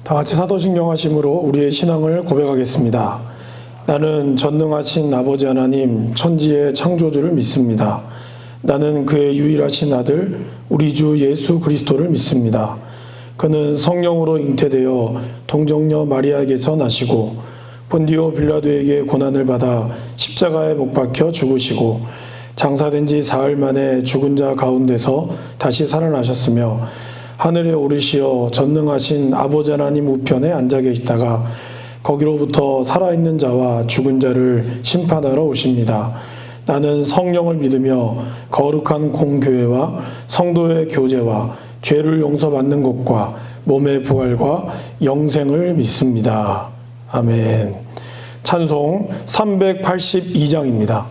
다 같이 사도신경 하심으로 우리의 신앙을 고백하겠습니다. 나는 전능하신 아버지 하나님 천지의 창조주를 믿습니다. 나는 그의 유일하신 아들 우리 주 예수 그리스도를 믿습니다. 그는 성령으로 잉태되어 동정녀 마리아에게서 나시고 본디오 빌라도에게 고난을 받아 십자가에 못 박혀 죽으시고 장사된 지 사흘 만에 죽은 자 가운데서 다시 살아나셨으며 하늘에 오르시어 전능하신 아버지 하나님 우편에 앉아 계시다가 거기로부터 살아있는 자와 죽은 자를 심판하러 오십니다. 나는 성령을 믿으며 거룩한 공교회와 성도의 교제와 죄를 용서받는 것과 몸의 부활과 영생을 믿습니다. 아멘. 찬송 382장입니다.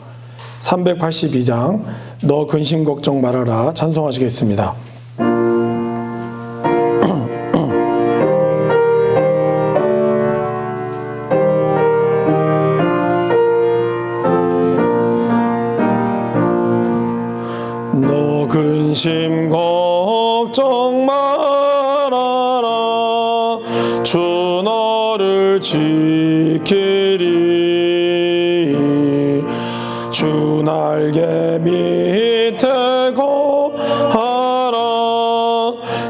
382장 너 근심 걱정 말아라 찬송하시겠습니다. 너 근심 걱정 말아라 주 너를 지키리 주 날개 밑에 거하라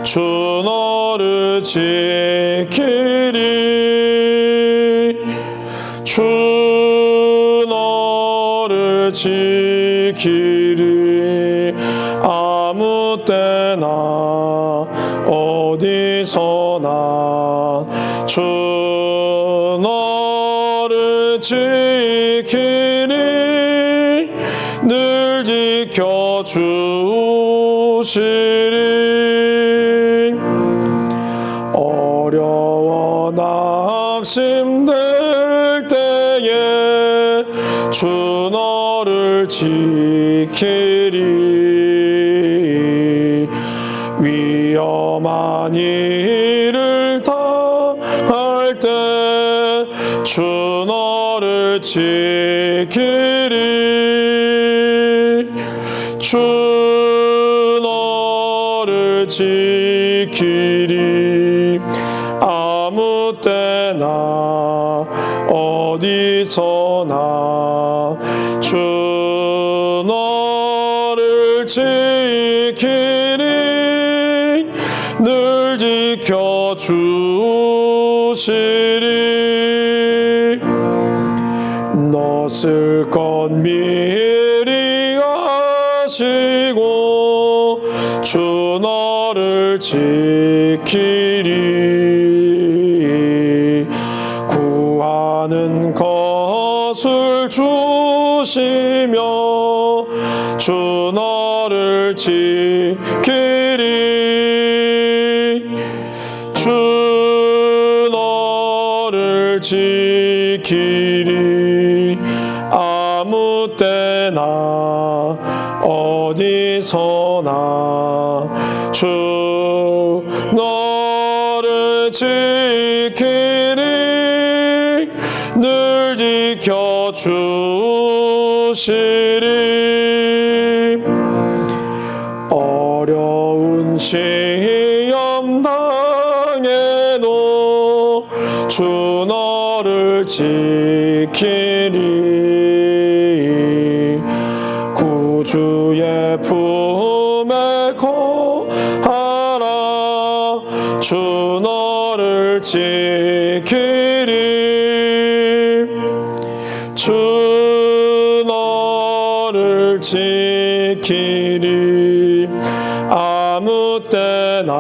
주 너를 지키리 주 너를 지키리 아무 때나 어디서나 주 너를 지키리 늘 지켜주시리 어려워 낙심될 때에 주 너를 지키리 위험한 일을 당할 때 주 너를 지키리 주 너를 지키리 아무 때나 어디서나 주 너를 지키리 늘 지켜주시리 너 쓸 것 미리 아시고 주 너를 지키리 구하는 것을 주시며 주 너를 지키리 주 너를 지키리 아무 때나 어디서나 주 너를 지키리 늘 지켜주시리 어려운 시험 당해도 주 너를 지키리 구주의 품에 거하라 주 너를 지키리 주 너를 지키리 아무 때나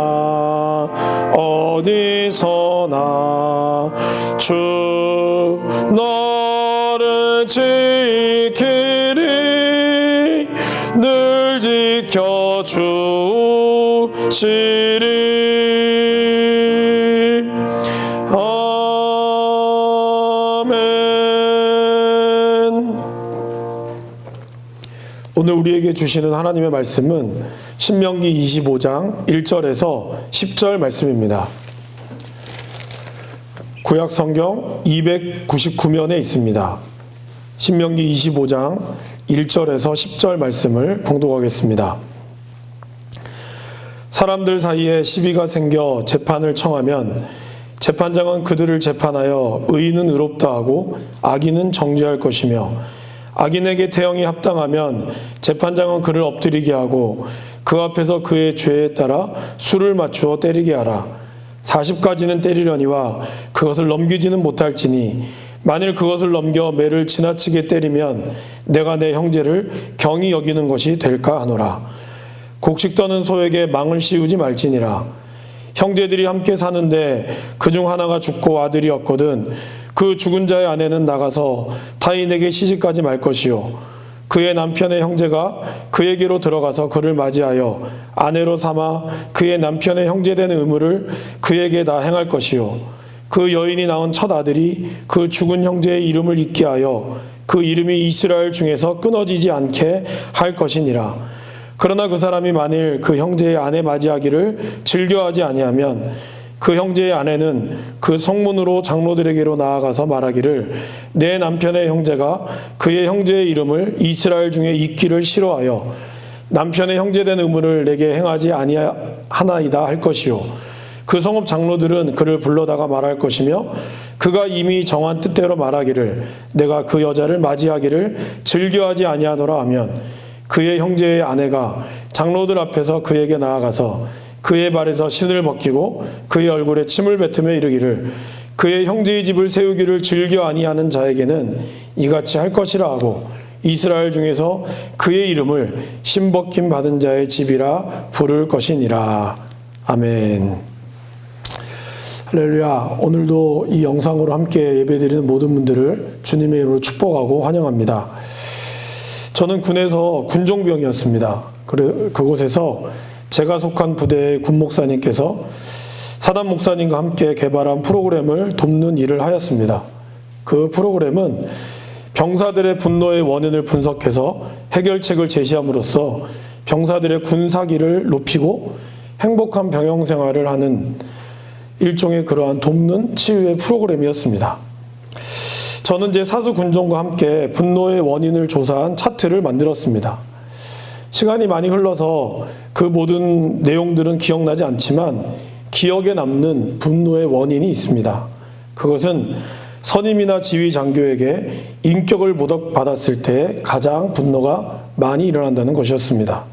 어디서나 주 너를 지키리 늘 지켜주시리 아멘. 오늘 우리에게 주시는 하나님의 말씀은 신명기 25장 1절에서 10절 말씀입니다. 구약 성경 299면에 있습니다. 신명기 25장 1절에서 10절 말씀을 봉독하겠습니다. 사람들 사이에 시비가 생겨 재판을 청하면 재판장은 그들을 재판하여 의인은 의롭다 하고 악인은 정죄할 것이며 악인에게 태형이 합당하면 재판장은 그를 엎드리게 하고 그 앞에서 그의 죄에 따라 수를 맞추어 때리게 하라. 40가지는 때리려니와 그것을 넘기지는 못할지니 만일 그것을 넘겨 매를 지나치게 때리면 내가 내 형제를 경히 여기는 것이 될까 하노라. 곡식 떠는 소에게 망을 씌우지 말지니라. 형제들이 함께 사는데 그중 하나가 죽고 아들이 없거든 그 죽은 자의 아내는 나가서 타인에게 시집가지 말 것이요 그의 남편의 형제가 그에게로 들어가서 그를 맞이하여 아내로 삼아 그의 남편의 형제된 의무를 그에게 다 행할 것이요 그 여인이 낳은 첫 아들이 그 죽은 형제의 이름을 잊게 하여 그 이름이 이스라엘 중에서 끊어지지 않게 할 것이니라. 그러나 그 사람이 만일 그 형제의 아내 맞이하기를 즐겨하지 아니하면 그 형제의 아내는 그 성문으로 장로들에게로 나아가서 말하기를 내 남편의 형제가 그의 형제의 이름을 이스라엘 중에 잊기를 싫어하여 남편의 형제된 의무를 내게 행하지 아니하나이다 할 것이요 그 성읍 장로들은 그를 불러다가 말할 것이며 그가 이미 정한 뜻대로 말하기를 내가 그 여자를 맞이하기를 즐겨하지 아니하노라 하면 그의 형제의 아내가 장로들 앞에서 그에게 나아가서 그의 발에서 신을 벗기고 그의 얼굴에 침을 뱉으며 이르기를 그의 형제의 집을 세우기를 즐겨 아니하는 자에게는 이같이 할 것이라 하고 이스라엘 중에서 그의 이름을 신벗김 받은 자의 집이라 부를 것이니라. 아멘. 할렐루야. 오늘도 이 영상으로 함께 예배드리는 모든 분들을 주님의 이름으로 축복하고 환영합니다. 저는 군에서 군종병이었습니다. 그곳에서 제가 속한 부대의 군 목사님께서 사단 목사님과 함께 개발한 프로그램을 돕는 일을 하였습니다. 그 프로그램은 병사들의 분노의 원인을 분석해서 해결책을 제시함으로써 병사들의 군사기를 높이고 행복한 병영 생활을 하는 일종의 그러한 돕는 치유의 프로그램이었습니다. 저는 제 사수 군종과 함께 분노의 원인을 조사한 차트를 만들었습니다. 시간이 많이 흘러서 그 모든 내용들은 기억나지 않지만 기억에 남는 분노의 원인이 있습니다. 그것은 선임이나 지휘 장교에게 인격을 모독받았을 때 가장 분노가 많이 일어난다는 것이었습니다.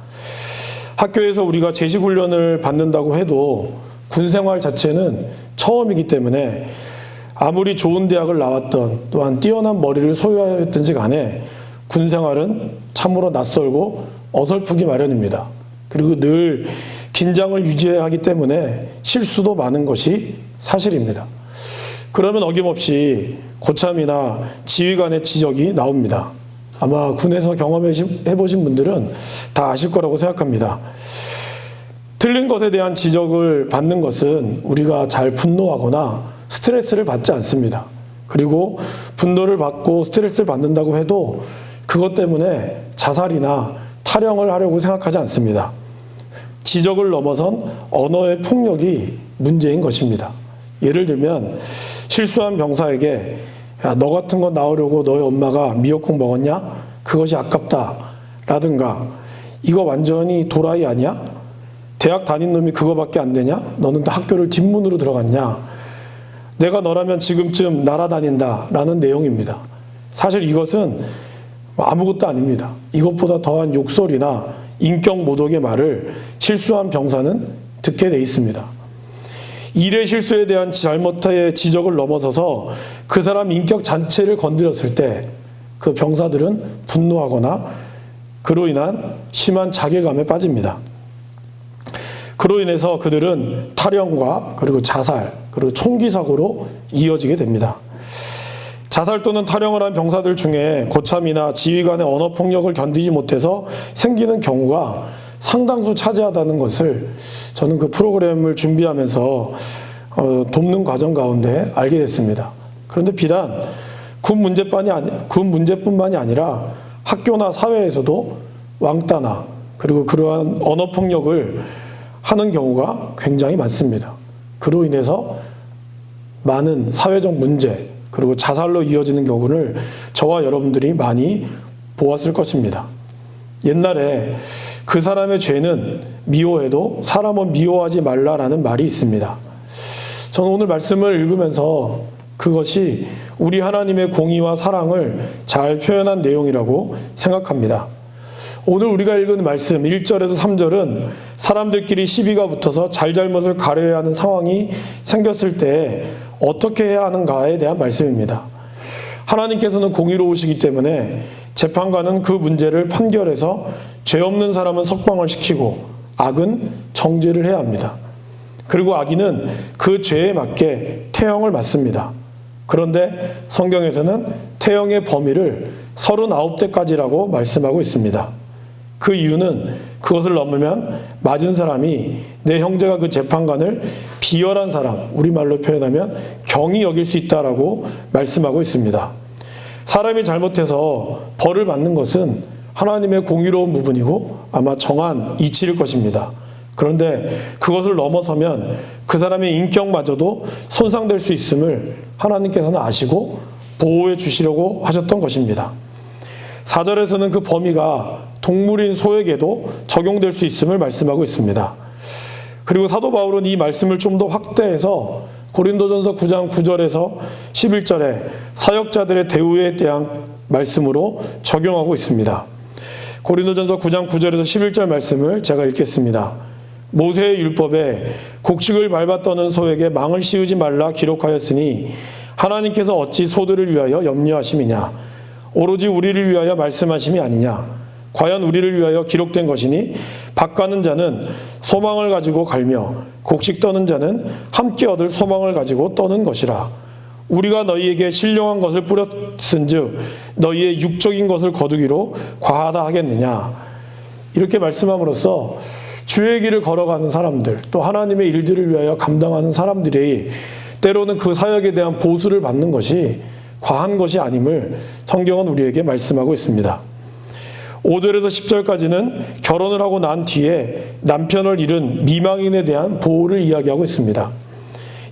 학교에서 우리가 제식훈련을 받는다고 해도 군생활 자체는 처음이기 때문에 아무리 좋은 대학을 나왔던 또한 뛰어난 머리를 소유하였든지 간에 군생활은 참으로 낯설고 어설프기 마련입니다. 그리고 늘 긴장을 유지해야 하기 때문에 실수도 많은 것이 사실입니다. 그러면 어김없이 고참이나 지휘관의 지적이 나옵니다. 아마 군에서 경험해보신 분들은 다 아실 거라고 생각합니다. 틀린 것에 대한 지적을 받는 것은 우리가 잘 분노하거나 스트레스를 받지 않습니다. 그리고 분노를 받고 스트레스를 받는다고 해도 그것 때문에 자살이나 탈영을 하려고 생각하지 않습니다. 지적을 넘어선 언어의 폭력이 문제인 것입니다. 예를 들면 실수한 병사에게 야, 너 같은 거 나오려고 너희 엄마가 미역국 먹었냐? 그것이 아깝다. 라든가 이거 완전히 도라이 아니야? 대학 다닌 놈이 그거밖에 안 되냐? 너는 학교를 뒷문으로 들어갔냐? 내가 너라면 지금쯤 날아다닌다. 라는 내용입니다. 사실 이것은 아무것도 아닙니다. 이것보다 더한 욕설이나 인격 모독의 말을 실수한 병사는 듣게 돼 있습니다. 일의 실수에 대한 잘못의 지적을 넘어서서 그 사람 인격 자체를 건드렸을 때 그 병사들은 분노하거나 그로 인한 심한 자괴감에 빠집니다. 그로 인해서 그들은 탈영과 그리고 자살, 그리고 총기 사고로 이어지게 됩니다. 자살 또는 탈영을 한 병사들 중에 고참이나 지휘관의 언어 폭력을 견디지 못해서 생기는 경우가 상당수 차지하다는 것을 저는 그 프로그램을 준비하면서 돕는 과정 가운데 알게 됐습니다. 그런데 비단 군 문제뿐만이 아니라 학교나 사회에서도 왕따나 그리고 그러한 언어 폭력을 하는 경우가 굉장히 많습니다. 그로 인해서 많은 사회적 문제 그리고 자살로 이어지는 경우를 저와 여러분들이 많이 보았을 것입니다. 옛날에 그 사람의 죄는 미워해도 사람은 미워하지 말라라는 말이 있습니다. 저는 오늘 말씀을 읽으면서 그것이 우리 하나님의 공의와 사랑을 잘 표현한 내용이라고 생각합니다. 오늘 우리가 읽은 말씀 1절에서 3절은 사람들끼리 시비가 붙어서 잘잘못을 가려야 하는 상황이 생겼을 때 어떻게 해야 하는가에 대한 말씀입니다. 하나님께서는 공의로우시기 때문에 재판관은 그 문제를 판결해서 죄 없는 사람은 석방을 시키고 악은 정죄를 해야 합니다. 그리고 악인은 그 죄에 맞게 태형을 맞습니다. 그런데 성경에서는 태형의 범위를 39대까지라고 말씀하고 있습니다. 그 이유는 그것을 넘으면 맞은 사람이 내 형제가 그 재판관을 비열한 사람, 우리말로 표현하면 경히 여길 수 있다라고 말씀하고 있습니다. 사람이 잘못해서 벌을 받는 것은 하나님의 공의로운 부분이고 아마 정한 이치일 것입니다. 그런데 그것을 넘어서면 그 사람의 인격마저도 손상될 수 있음을 하나님께서는 아시고 보호해 주시려고 하셨던 것입니다. 4절에서는 그 범위가 동물인 소에게도 적용될 수 있음을 말씀하고 있습니다. 그리고 사도 바울은 이 말씀을 좀 더 확대해서 고린도전서 9장 9절에서 11절에 사역자들의 대우에 대한 말씀으로 적용하고 있습니다. 고린도전서 9장 9절에서 11절 말씀을 제가 읽겠습니다. 모세의 율법에 곡식을 밟아 떠는 소에게 망을 씌우지 말라 기록하였으니 하나님께서 어찌 소들을 위하여 염려하심이냐 오로지 우리를 위하여 말씀하심이 아니냐 과연 우리를 위하여 기록된 것이니 밥 가는 자는 소망을 가지고 갈며 곡식 떠는 자는 함께 얻을 소망을 가지고 떠는 것이라. 우리가 너희에게 신령한 것을 뿌렸은즉 너희의 육적인 것을 거두기로 과하다 하겠느냐. 이렇게 말씀함으로써 주의 길을 걸어가는 사람들, 또 하나님의 일들을 위하여 감당하는 사람들이 때로는 그 사역에 대한 보수를 받는 것이 과한 것이 아님을 성경은 우리에게 말씀하고 있습니다. 5절에서 10절까지는 결혼을 하고 난 뒤에 남편을 잃은 미망인에 대한 보호를 이야기하고 있습니다.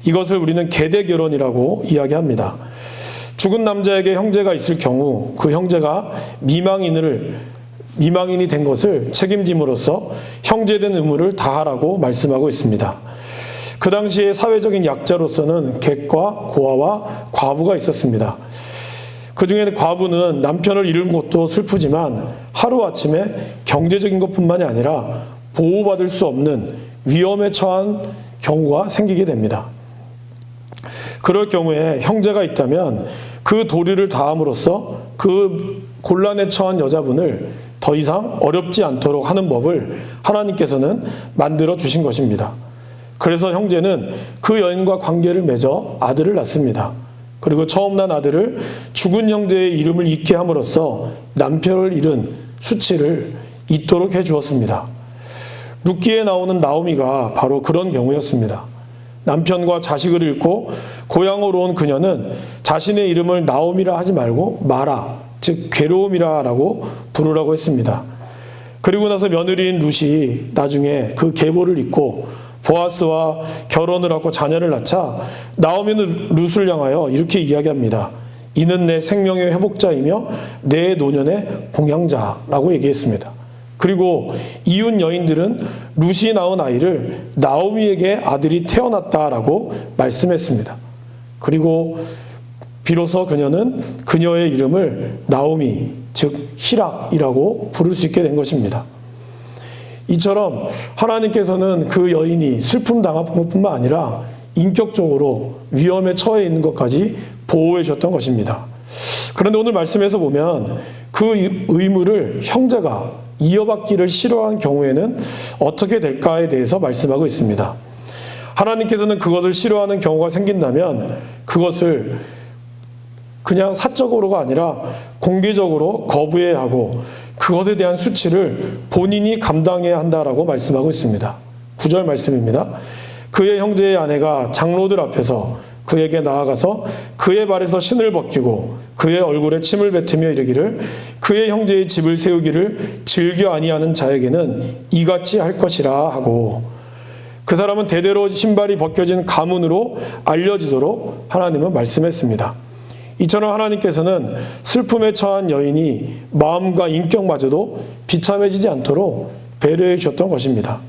이것을 우리는 계대 결혼이라고 이야기합니다. 죽은 남자에게 형제가 있을 경우 그 형제가 미망인이 된 것을 책임짐으로써 형제된 의무를 다하라고 말씀하고 있습니다. 그 당시에 사회적인 약자로서는 객과 고아와 과부가 있었습니다. 그 중에는 과부는 남편을 잃은 것도 슬프지만 하루아침에 경제적인 것뿐만이 아니라 보호받을 수 없는 위험에 처한 경우가 생기게 됩니다. 그럴 경우에 형제가 있다면 그 도리를 다함으로써 그 곤란에 처한 여자분을 더 이상 어렵지 않도록 하는 법을 하나님께서는 만들어 주신 것입니다. 그래서 형제는 그 여인과 관계를 맺어 아들을 낳습니다. 그리고 처음 난 아들을 죽은 형제의 이름을 잊게 함으로써 남편을 잃은 수치를 잊도록 해주었습니다. 룻기에 나오는 나오미가 바로 그런 경우였습니다. 남편과 자식을 잃고 고향으로 온 그녀는 자신의 이름을 나오미라 하지 말고 마라, 즉 괴로움이라고 부르라고 했습니다. 그리고 나서 며느리인 룻이 나중에 그 계보를 잊고 보아스와 결혼을 하고 자녀를 낳자 나오미는 룻을 향하여 이렇게 이야기합니다. 이는 내 생명의 회복자이며 내 노년의 봉양자라고 얘기했습니다. 그리고 이웃 여인들은 룻이 낳은 아이를 나오미에게 아들이 태어났다라고 말씀했습니다. 그리고 비로소 그녀는 그녀의 이름을 나오미, 즉 희락이라고 부를 수 있게 된 것입니다. 이처럼 하나님께서는 그 여인이 슬픔 당한 것뿐만 아니라 인격적으로 위험에 처해 있는 것까지 보호해 주셨던 것입니다. 그런데 오늘 말씀에서 보면 그 의무를 형제가 이어받기를 싫어한 경우에는 어떻게 될까에 대해서 말씀하고 있습니다. 하나님께서는 그것을 싫어하는 경우가 생긴다면 그것을 그냥 사적으로가 아니라 공개적으로 거부해야 하고 그것에 대한 수치를 본인이 감당해야 한다라고 말씀하고 있습니다. 9절 말씀입니다. 그의 형제의 아내가 장로들 앞에서 그에게 나아가서 그의 발에서 신을 벗기고 그의 얼굴에 침을 뱉으며 이르기를 그의 형제의 집을 세우기를 즐겨 아니하는 자에게는 이같이 할 것이라 하고 그 사람은 대대로 신발이 벗겨진 가문으로 알려지도록 하나님은 말씀했습니다. 이처럼 하나님께서는 슬픔에 처한 여인이 마음과 인격마저도 비참해지지 않도록 배려해 주셨던 것입니다.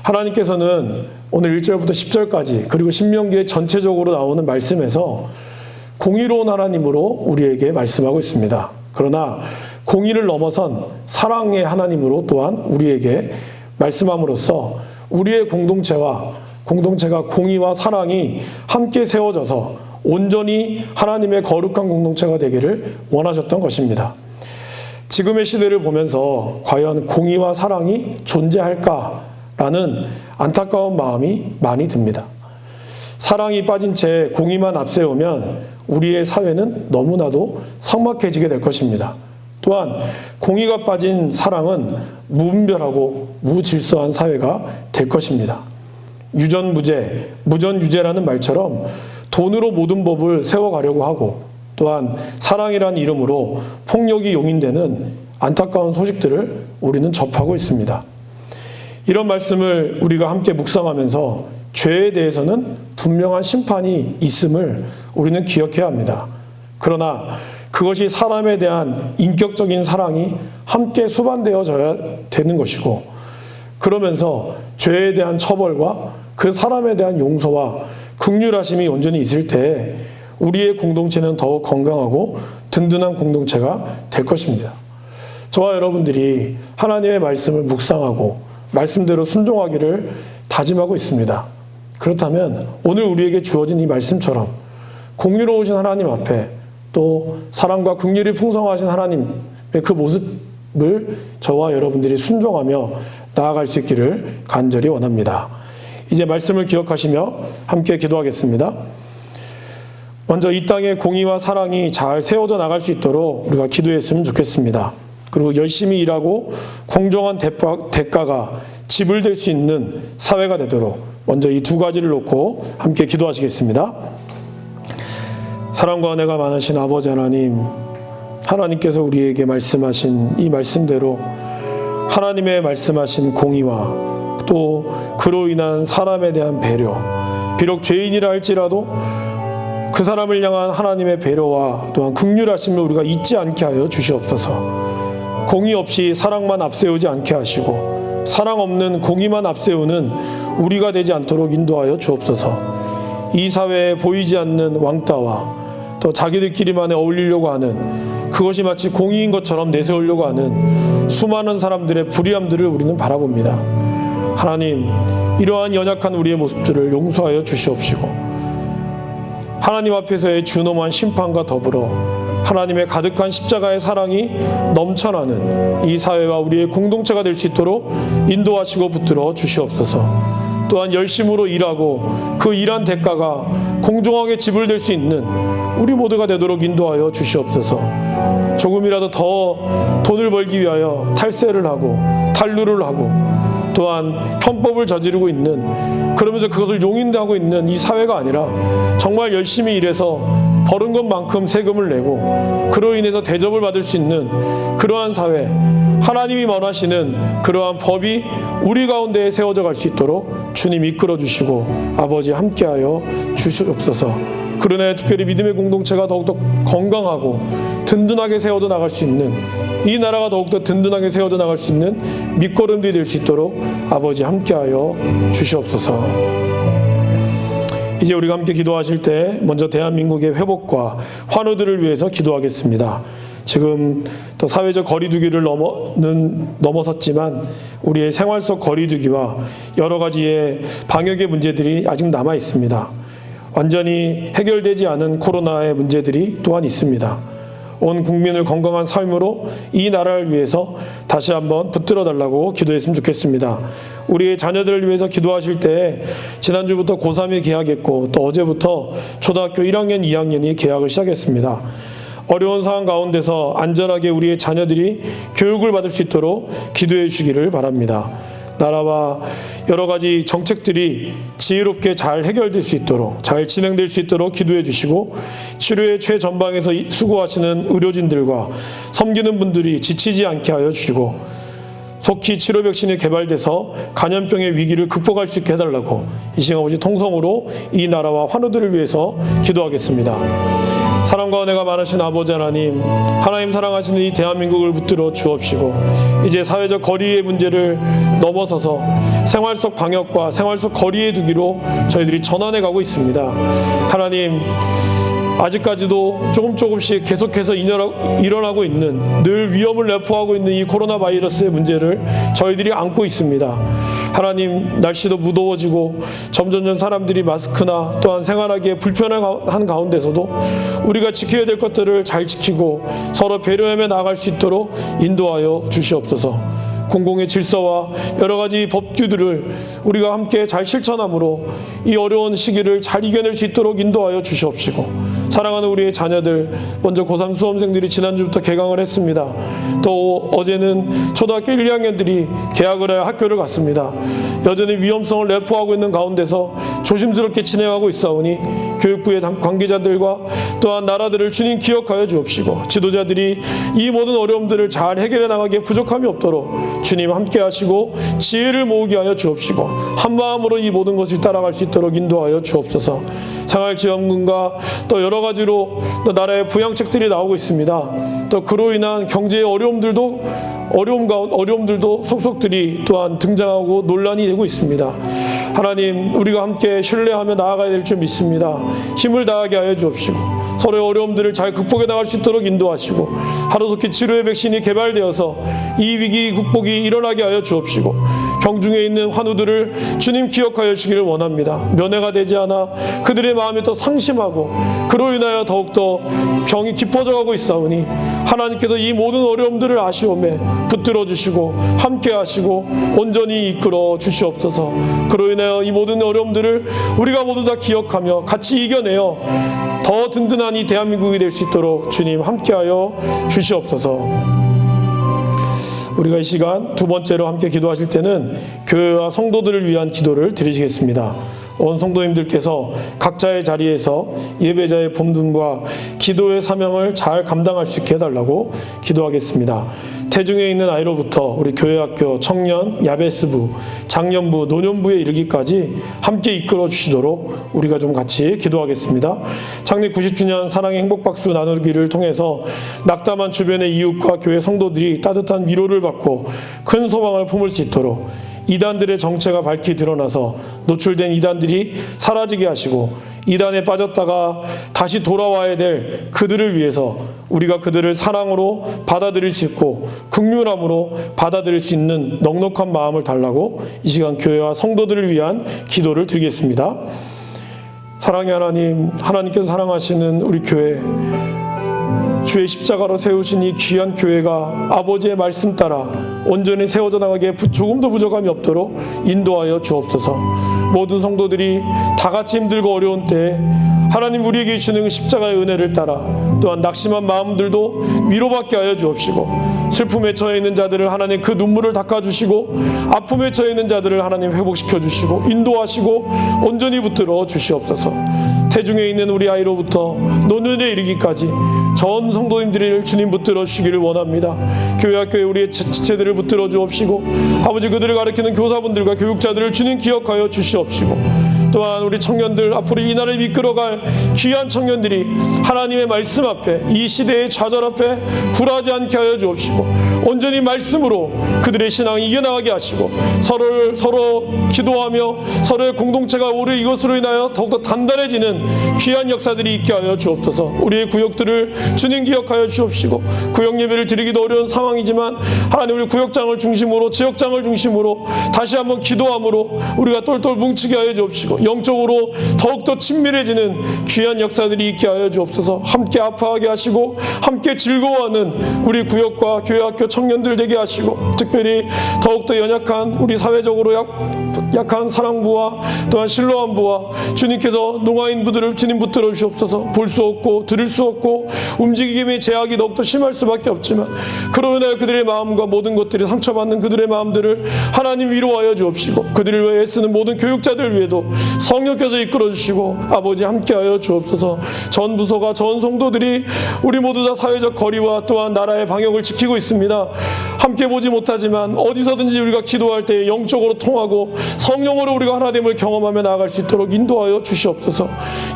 하나님께서는 오늘 1절부터 10절까지 그리고 신명기의 전체적으로 나오는 말씀에서 공의로운 하나님으로 우리에게 말씀하고 있습니다. 그러나 공의를 넘어선 사랑의 하나님으로 또한 우리에게 말씀함으로써 우리의 공동체가 공의와 사랑이 함께 세워져서 온전히 하나님의 거룩한 공동체가 되기를 원하셨던 것입니다. 지금의 시대를 보면서 과연 공의와 사랑이 존재할까라는 안타까운 마음이 많이 듭니다. 사랑이 빠진 채 공의만 앞세우면 우리의 사회는 너무나도 삭막해지게 될 것입니다. 또한 공의가 빠진 사랑은 무분별하고 무질서한 사회가 될 것입니다. 유전무죄, 무전유죄라는 말처럼 돈으로 모든 법을 세워가려고 하고 또한 사랑이란 이름으로 폭력이 용인되는 안타까운 소식들을 우리는 접하고 있습니다. 이런 말씀을 우리가 함께 묵상하면서 죄에 대해서는 분명한 심판이 있음을 우리는 기억해야 합니다. 그러나 그것이 사람에 대한 인격적인 사랑이 함께 수반되어져야 되는 것이고, 그러면서 죄에 대한 처벌과 그 사람에 대한 용서와 긍휼하심이 온전히 있을 때 우리의 공동체는 더욱 건강하고 든든한 공동체가 될 것입니다. 저와 여러분들이 하나님의 말씀을 묵상하고 말씀대로 순종하기를 다짐하고 있습니다. 그렇다면 오늘 우리에게 주어진 이 말씀처럼 공의로우신 하나님 앞에 또 사랑과 긍휼이 풍성하신 하나님의 그 모습을 저와 여러분들이 순종하며 나아갈 수 있기를 간절히 원합니다. 이제 말씀을 기억하시며 함께 기도하겠습니다. 먼저 이 땅의 공의와 사랑이 잘 세워져 나갈 수 있도록 우리가 기도했으면 좋겠습니다. 그리고 열심히 일하고 공정한 대가가 지불될 수 있는 사회가 되도록 먼저 이 두 가지를 놓고 함께 기도하시겠습니다. 사랑과 은혜가 많으신 아버지 하나님, 하나님께서 우리에게 말씀하신 이 말씀대로 하나님의 말씀하신 공의와 또 그로 인한 사람에 대한 배려, 비록 죄인이라 할지라도 그 사람을 향한 하나님의 배려와 또한 긍휼하심을 우리가 잊지 않게 하여 주시옵소서. 공의 없이 사랑만 앞세우지 않게 하시고 사랑 없는 공의만 앞세우는 우리가 되지 않도록 인도하여 주옵소서. 이 사회에 보이지 않는 왕따와 또 자기들끼리만 어울리려고 하는, 그것이 마치 공의인 것처럼 내세우려고 하는 수많은 사람들의 불의함들을 우리는 바라봅니다. 하나님, 이러한 연약한 우리의 모습들을 용서하여 주시옵시고 하나님 앞에서의 준엄한 심판과 더불어 하나님의 가득한 십자가의 사랑이 넘쳐나는 이 사회와 우리의 공동체가 될 수 있도록 인도하시고 붙들어 주시옵소서. 또한 열심으로 일하고 그 일한 대가가 공정하게 지불될 수 있는 우리 모두가 되도록 인도하여 주시옵소서. 조금이라도 더 돈을 벌기 위하여 탈세를 하고 탈루를 하고 또한 편법을 저지르고 있는, 그러면서 그것을 용인하고 있는 이 사회가 아니라 정말 열심히 일해서 버는 것만큼 세금을 내고 그로 인해서 대접을 받을 수 있는 그러한 사회, 하나님이 원하시는 그러한 법이 우리 가운데에 세워져 갈 수 있도록 주님 이끌어 주시고 아버지 함께하여 주시옵소서. 그러나 특별히 믿음의 공동체가 더욱더 건강하고 든든하게 세워져 나갈 수 있는, 이 나라가 더욱더 든든하게 세워져 나갈 수 있는 밑거름들이 될 수 있도록 아버지 함께하여 주시옵소서. 이제 우리가 함께 기도하실 때 먼저 대한민국의 회복과 환우들을 위해서 기도하겠습니다. 지금 또 사회적 거리두기를 넘어섰지만 우리의 생활 속 거리두기와 여러 가지의 방역의 문제들이 아직 남아 있습니다. 완전히 해결되지 않은 코로나의 문제들이 또한 있습니다. 온 국민을 건강한 삶으로 이 나라를 위해서 다시 한번 붙들어 달라고 기도했으면 좋겠습니다. 우리의 자녀들을 위해서 기도하실 때 지난주부터 고3이 개학했고 또 어제부터 초등학교 1학년, 2학년이 개학을 시작했습니다. 어려운 상황 가운데서 안전하게 우리의 자녀들이 교육을 받을 수 있도록 기도해 주시기를 바랍니다. 나라와 여러 가지 정책들이 지혜롭게 잘 해결될 수 있도록, 잘 진행될 수 있도록 기도해 주시고 치료의 최전방에서 수고하시는 의료진들과 섬기는 분들이 지치지 않게 하여 주시고 속히 치료 백신이 개발돼서 감염병의 위기를 극복할 수 있게 해달라고 이 시간 아버지 통성으로 이 나라와 환우들을 위해서 기도하겠습니다. 사랑과 은혜가 많으신 아버지 하나님, 하나님 사랑하시는 이 대한민국을 붙들어 주옵시고, 이제 사회적 거리의 문제를 넘어서서 생활 속 방역과 생활 속 거리의 두기로 저희들이 전환해 가고 있습니다. 하나님, 아직까지도 조금씩 계속해서 일어나고 있는, 늘 위험을 내포하고 있는 이 코로나 바이러스의 문제를 저희들이 안고 있습니다. 하나님, 날씨도 무더워지고 점점 사람들이 마스크나 또한 생활하기에 불편한 가운데서도 우리가 지켜야 될 것들을 잘 지키고 서로 배려하며 나아갈 수 있도록 인도하여 주시옵소서. 공공의 질서와 여러 가지 법규들을 우리가 함께 잘 실천함으로 이 어려운 시기를 잘 이겨낼 수 있도록 인도하여 주시옵시고, 사랑하는 우리의 자녀들, 먼저 고3 수험생들이 지난주부터 개강을 했습니다. 또 어제는 초등학교 1, 2학년들이 개학을 하여 학교를 갔습니다. 여전히 위험성을 내포하고 있는 가운데서 조심스럽게 진행하고 있사오니 교육부의 관계자들과 또한 나라들을 주님 기억하여 주옵시고, 지도자들이 이 모든 어려움들을 잘 해결해 나가기에 부족함이 없도록 주님 함께 하시고 지혜를 모으게 하여 주옵시고, 한마음으로 이 모든 것을 따라갈 수 있도록 인도하여 주옵소서. 생활지원금과 또 여러 가지로 또 나라의 부양책들이 나오고 있습니다. 또 그로 인한 경제의 어려움들도 속속들이 또한 등장하고 논란이 되고 있습니다. 하나님, 우리가 함께 신뢰하며 나아가야 될 줄 믿습니다. 힘을 다하게 하여 주옵시고, 서로의 어려움들을 잘 극복해 나갈 수 있도록 인도하시고, 하루속히 치료의 백신이 개발되어서 이 위기 극복이 일어나게 하여 주옵시고, 병중에 있는 환우들을 주님 기억하여 주시기를 원합니다. 면회가 되지 않아 그들의 마음이 더 상심하고 그로 인하여 더욱더 병이 깊어져 가고 있사오니, 하나님께서 이 모든 어려움들을 아시오매 붙들어 주시고 함께 하시고 온전히 이끌어 주시옵소서. 그로 인하여 이 모든 어려움들을 우리가 모두 다 기억하며 같이 이겨내어 더 든든한 이 대한민국이 될 수 있도록 주님 함께하여 주시옵소서. 우리가 이 시간 두 번째로 함께 기도하실 때는 교회와 성도들을 위한 기도를 드리시겠습니다. 온 성도님들께서 각자의 자리에서 예배자의 본분과 기도의 사명을 잘 감당할 수 있게 해달라고 기도하겠습니다. 태중에 있는 아이로부터 우리 교회학교 청년, 야베스부, 장년부, 노년부에 이르기까지 함께 이끌어 주시도록 우리가 좀 같이 기도하겠습니다. 창립 90주년 사랑의 행복박수 나누기를 통해서 낙담한 주변의 이웃과 교회 성도들이 따뜻한 위로를 받고 큰 소망을 품을 수 있도록 이단들의 정체가 밝히 드러나서 노출된 이단들이 사라지게 하시고, 이단에 빠졌다가 다시 돌아와야 될 그들을 위해서 우리가 그들을 사랑으로 받아들일 수 있고 긍휼함으로 받아들일 수 있는 넉넉한 마음을 달라고 이 시간 교회와 성도들을 위한 기도를 드리겠습니다. 사랑의 하나님, 하나님께서 사랑하시는 우리 교회, 주의 십자가로 세우신 이 귀한 교회가 아버지의 말씀 따라 온전히 세워져 나가기에 조금도 부족함이 없도록 인도하여 주옵소서. 모든 성도들이 다 같이 힘들고 어려운 때에 하나님 우리에게 주시는 십자가의 은혜를 따라 또한 낙심한 마음들도 위로받게 하여 주옵시고, 슬픔에 처해 있는 자들을 하나님 그 눈물을 닦아주시고, 아픔에 처해 있는 자들을 하나님 회복시켜 주시고 인도하시고 온전히 붙들어 주시옵소서. 태중에 있는 우리 아이로부터 노년에 이르기까지 전 성도님들을 주님 붙들어 주시기를 원합니다. 교회학교에 우리의 지체들을 붙들어 주옵시고, 아버지 그들을 가르치는 교사분들과 교육자들을 주님 기억하여 주시옵시고, 또한 우리 청년들 앞으로 이 나라를 이끌어갈 귀한 청년들이 하나님의 말씀 앞에, 이 시대의 좌절 앞에 굴하지 않게 하여 주옵시고, 온전히 말씀으로 그들의 신앙을 이겨나가게 하시고, 서로 기도하며 서로의 공동체가 오래 이것으로 인하여 더욱더 단단해지는 귀한 역사들이 있게 하여 주옵소서. 우리의 구역들을 주님 기억하여 주옵시고, 구역 예배를 드리기도 어려운 상황이지만 하나님 우리 구역장을 중심으로, 지역장을 중심으로 다시 한번 기도함으로 우리가 똘똘 뭉치게 하여 주옵시고, 영적으로 더욱더 친밀해지는 귀한 역사들이 있게 하여 주옵소서. 함께 아파하게 하시고 함께 즐거워하는 우리 구역과 교회학교 청년들 되게 하시고, 특별히 더욱더 연약한 우리 사회적으로 약한 사랑부와 또한 실로암부와 주님께서 농아인부들을 주님 붙들어 주옵소서. 볼 수 없고 들을 수 없고 움직임의 제약이 더욱더 심할 수밖에 없지만, 그로 인하여 그들의 마음과 모든 것들이 상처받는 그들의 마음들을 하나님 위로하여 주옵시고, 그들을 위해 애쓰는 모든 교육자들 위에도 성령께서 이끌어 주시고 아버지 함께하여 주옵소서. 전 부서가 전 성도들이 우리 모두 다 사회적 거리와 또한 나라의 방역을 지키고 있습니다. 함께 보지 못하지만 어디서든지 우리가 기도할 때 영적으로 통하고 성령으로 우리가 하나됨을 경험하며 나아갈 수 있도록 인도하여 주시옵소서.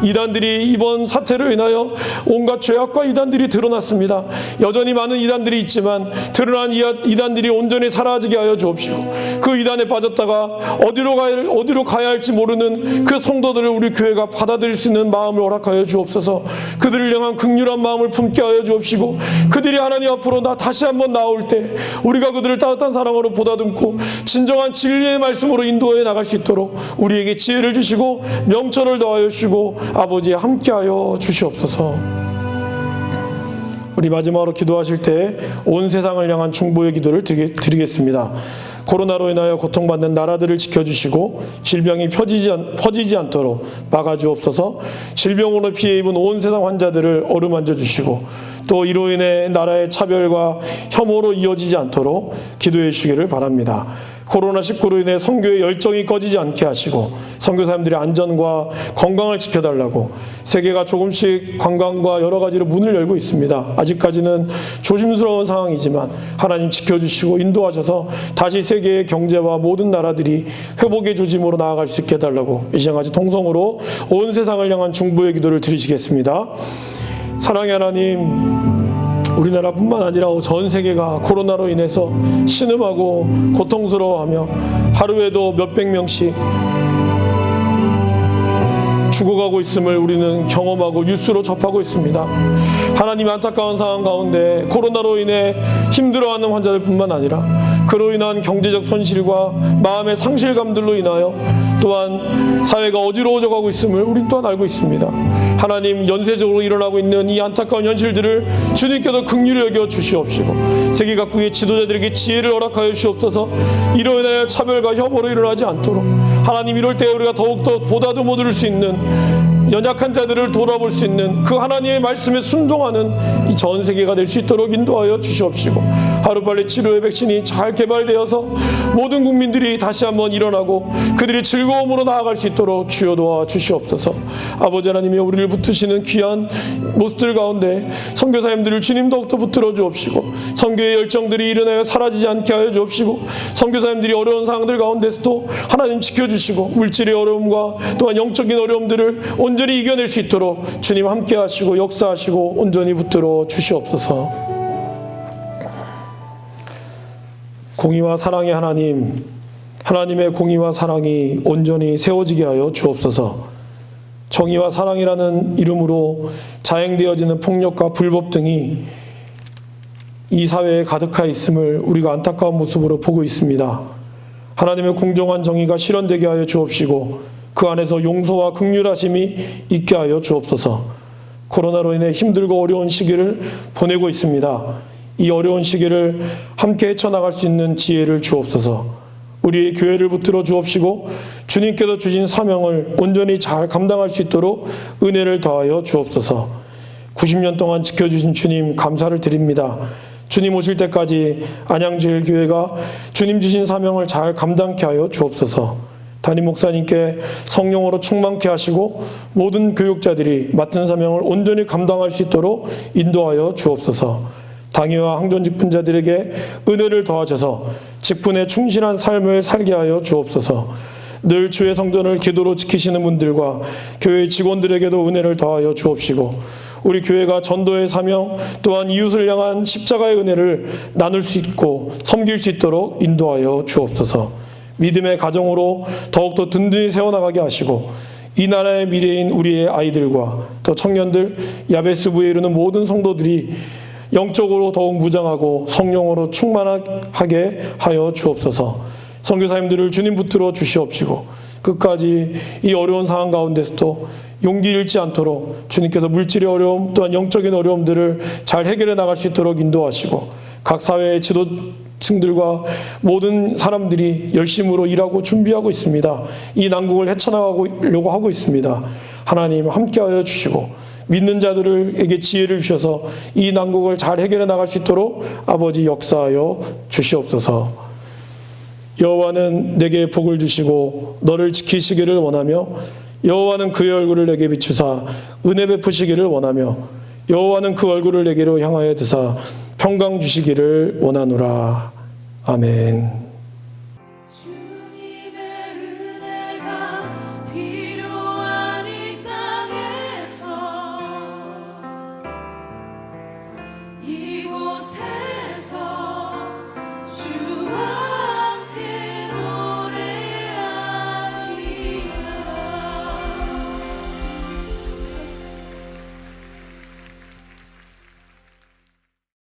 이단들이 이번 사태로 인하여 온갖 죄악과 이단들이 드러났습니다. 여전히 많은 이단들이 있지만 드러난 이단들이 온전히 사라지게 하여 주옵시고, 그 이단에 빠졌다가 어디로 가야 할지 모르는 그 성도들을 우리 교회가 받아들일 수 있는 마음을 허락하여 주옵소서. 그들을 향한 긍휼한 마음을 품게 하여 주옵시고, 그들이 하나님 앞으로 다시 한번 나올 때 우리가 그들을 따뜻한 사랑으로 보다듬고 진정한 진리의 말씀으로 인도해 나갈 수 있도록 우리에게 지혜를 주시고 명철을 더하여 주시고 아버지 함께하여 주시옵소서. 우리 마지막으로 기도하실 때 온 세상을 향한 중보의 기도를 드리겠습니다. 코로나로 인하여 고통받는 나라들을 지켜주시고 질병이 퍼지지 않도록 막아주옵소서. 질병으로 피해 입은 온 세상 환자들을 어루만져 주시고, 또 이로 인해 나라의 차별과 혐오로 이어지지 않도록 기도해 주시기를 바랍니다. 코로나19로 인해 선교의 열정이 꺼지지 않게 하시고 선교사님들의 안전과 건강을 지켜달라고, 세계가 조금씩 관광과 여러 가지로 문을 열고 있습니다. 아직까지는 조심스러운 상황이지만 하나님 지켜주시고 인도하셔서 다시 세계의 경제와 모든 나라들이 회복의 조짐으로 나아갈 수 있게 해달라고 이 시간 같이 통성으로 온 세상을 향한 중보의 기도를 드리시겠습니다. 사랑의 하나님, 우리나라뿐만 아니라 전 세계가 코로나로 인해서 신음하고 고통스러워하며 하루에도 몇백 명씩 죽어가고 있음을 우리는 경험하고 뉴스로 접하고 있습니다. 하나님, 안타까운 상황 가운데 코로나로 인해 힘들어하는 환자들뿐만 아니라 그로 인한 경제적 손실과 마음의 상실감들로 인하여 또한 사회가 어지러워져 가고 있음을 우린 또한 알고 있습니다. 하나님, 연쇄적으로 일어나고 있는 이 안타까운 현실들을 주님께서 긍휼히 여겨 주시옵시고 세계 각국의 지도자들에게 지혜를 허락하여 주시옵소서. 이로 인하여 차별과 혐오로 일어나지 않도록 하나님, 이럴 때 우리가 더욱더 보다듬어 줄 수 있는 연약한 자들을 돌아볼 수 있는 그 하나님의 말씀에 순종하는 이 전 세계가 될 수 있도록 인도하여 주시옵시고, 하루빨리 치료의 백신이 잘 개발되어서 모든 국민들이 다시 한번 일어나고 그들이 즐거움으로 나아갈 수 있도록 주여 도와 주시옵소서. 아버지 하나님이 우리를 붙드시는 귀한 모습들 가운데 선교사님들을 주님 더욱더 붙들어 주옵시고, 선교의 열정들이 일어나여 사라지지 않게 하여 주옵시고, 선교사님들이 어려운 상황들 가운데서도 하나님 지켜주시고 물질의 어려움과 또한 영적인 어려움들을 온전히 이겨낼 수 있도록 주님 함께 하시고 역사하시고 온전히 붙들어 주시옵소서. 공의와 사랑의 하나님, 하나님의 공의와 사랑이 온전히 세워지게 하여 주옵소서. 정의와 사랑이라는 이름으로 자행되어지는 폭력과 불법 등이 이 사회에 가득하여 있음을 우리가 안타까운 모습으로 보고 있습니다. 하나님의 공정한 정의가 실현되게 하여 주옵시고 그 안에서 용서와 긍휼하심이 있게 하여 주옵소서. 코로나로 인해 힘들고 어려운 시기를 보내고 있습니다. 이 어려운 시기를 함께 헤쳐나갈 수 있는 지혜를 주옵소서. 우리의 교회를 붙들어 주옵시고 주님께서 주신 사명을 온전히 잘 감당할 수 있도록 은혜를 더하여 주옵소서. 90년 동안 지켜주신 주님 감사를 드립니다. 주님 오실 때까지 안양제일교회가 주님 주신 사명을 잘 감당케 하여 주옵소서. 담임 목사님께 성령으로 충만케 하시고 모든 교육자들이 맡은 사명을 온전히 감당할 수 있도록 인도하여 주옵소서. 당회와 항존 직분자들에게 은혜를 더하셔서 직분에 충실한 삶을 살게 하여 주옵소서. 늘 주의 성전을 기도로 지키시는 분들과 교회 직원들에게도 은혜를 더하여 주옵시고 우리 교회가 전도의 사명 또한 이웃을 향한 십자가의 은혜를 나눌 수 있고 섬길 수 있도록 인도하여 주옵소서. 믿음의 가정으로 더욱더 든든히 세워나가게 하시고 이 나라의 미래인 우리의 아이들과 또 청년들, 야베스부에 이르는 모든 성도들이 영적으로 더욱 무장하고 성령으로 충만하게 하여 주옵소서. 선교사님들을 주님 붙들어 주시옵시고 끝까지 이 어려운 상황 가운데서도 용기 잃지 않도록 주님께서 물질의 어려움 또한 영적인 어려움들을 잘 해결해 나갈 수 있도록 인도하시고 각 사회의 지도층들과 모든 사람들이 열심으로 일하고 준비하고 있습니다. 이 난국을 헤쳐나가려고 하고 있습니다. 하나님 함께하여 주시고 믿는 자들에게 지혜를 주셔서 이 난국을 잘 해결해 나갈 수 있도록 아버지 역사하여 주시옵소서. 여호와는 내게 복을 주시고 너를 지키시기를 원하며 여호와는 그의 얼굴을 내게 비추사 은혜 베푸시기를 원하며 여호와는 그 얼굴을 내게로 향하여 드사 평강 주시기를 원하노라. 아멘. 주님의 은혜가